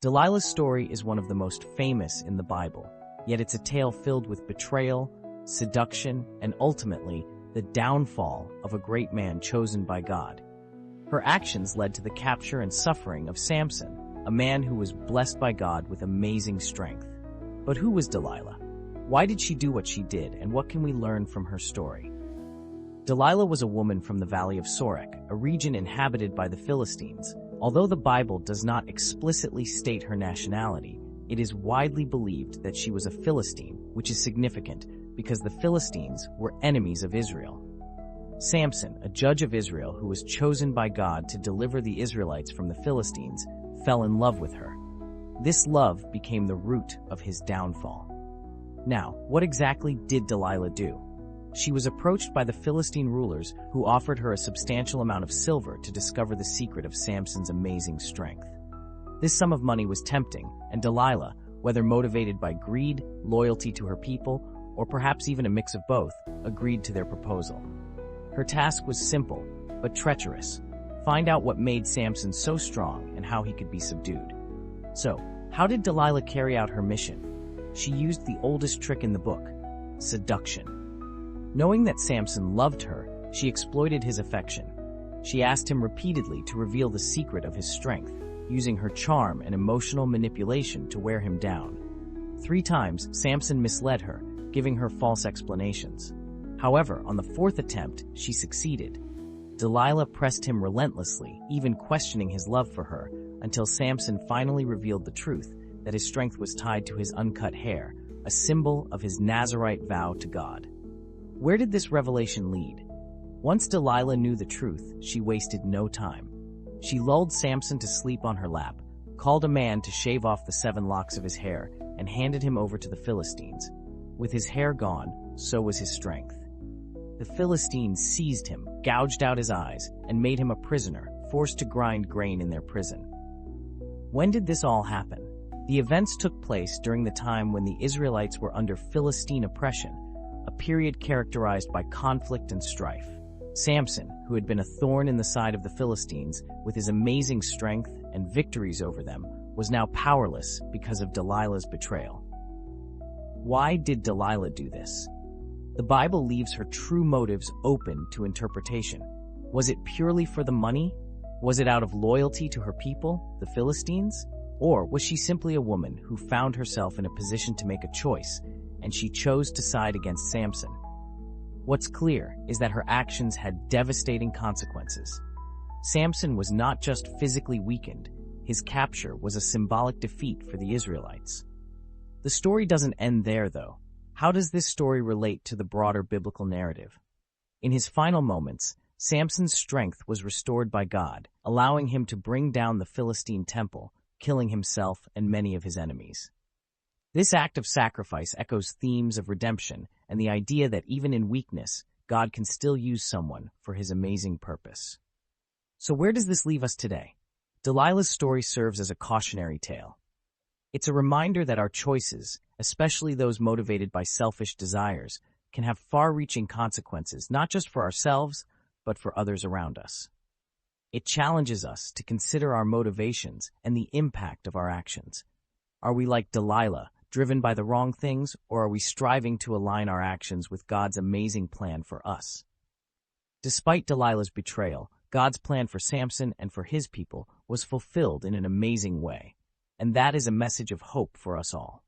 Delilah's story is one of the most famous in the Bible, yet it's a tale filled with betrayal, seduction, and ultimately, the downfall of a great man chosen by God. Her actions led to the capture and suffering of Samson, a man who was blessed by God with amazing strength. But who was Delilah? Why did she do what she did, and what can we learn from her story? Delilah was a woman from the Valley of Sorek, a region inhabited by the Philistines. Although the Bible does not explicitly state her nationality, it is widely believed that she was a Philistine, which is significant because the Philistines were enemies of Israel. Samson, a judge of Israel who was chosen by God to deliver the Israelites from the Philistines, fell in love with her. This love became the root of his downfall. Now, what exactly did Delilah do? She was approached by the Philistine rulers who offered her a substantial amount of silver to discover the secret of Samson's amazing strength. This sum of money was tempting, and Delilah, whether motivated by greed, loyalty to her people, or perhaps even a mix of both, agreed to their proposal. Her task was simple, but treacherous. Find out what made Samson so strong and how he could be subdued. So, how did Delilah carry out her mission? She used the oldest trick in the book, seduction. Knowing that Samson loved her, she exploited his affection. She asked him repeatedly to reveal the secret of his strength, using her charm and emotional manipulation to wear him down. 3 times, Samson misled her, giving her false explanations. However, on the 4th attempt, she succeeded. Delilah pressed him relentlessly, even questioning his love for her, until Samson finally revealed the truth, that his strength was tied to his uncut hair, a symbol of his Nazirite vow to God. Where did this revelation lead? Once Delilah knew the truth, she wasted no time. She lulled Samson to sleep on her lap, called a man to shave off the 7 locks of his hair, and handed him over to the Philistines. With his hair gone, so was his strength. The Philistines seized him, gouged out his eyes, and made him a prisoner, forced to grind grain in their prison. When did this all happen? The events took place during the time when the Israelites were under Philistine oppression, a period characterized by conflict and strife. Samson, who had been a thorn in the side of the Philistines with his amazing strength and victories over them, was now powerless because of Delilah's betrayal. Why did Delilah do this? The Bible leaves her true motives open to interpretation. Was it purely for the money? Was it out of loyalty to her people, the Philistines? Or was she simply a woman who found herself in a position to make a choice, and she chose to side against Samson? What's clear is that her actions had devastating consequences. Samson was not just physically weakened, his capture was a symbolic defeat for the Israelites. The story doesn't end there, though. How does this story relate to the broader biblical narrative? In his final moments, Samson's strength was restored by God, allowing him to bring down the Philistine temple, killing himself and many of his enemies. This act of sacrifice echoes themes of redemption and the idea that even in weakness, God can still use someone for his amazing purpose. So where does this leave us today? Delilah's story serves as a cautionary tale. It's a reminder that our choices, especially those motivated by selfish desires, can have far-reaching consequences not just for ourselves, but for others around us. It challenges us to consider our motivations and the impact of our actions. Are we like Delilah, driven by the wrong things, or are we striving to align our actions with God's amazing plan for us? Despite Delilah's betrayal, God's plan for Samson and for his people was fulfilled in an amazing way, and that is a message of hope for us all.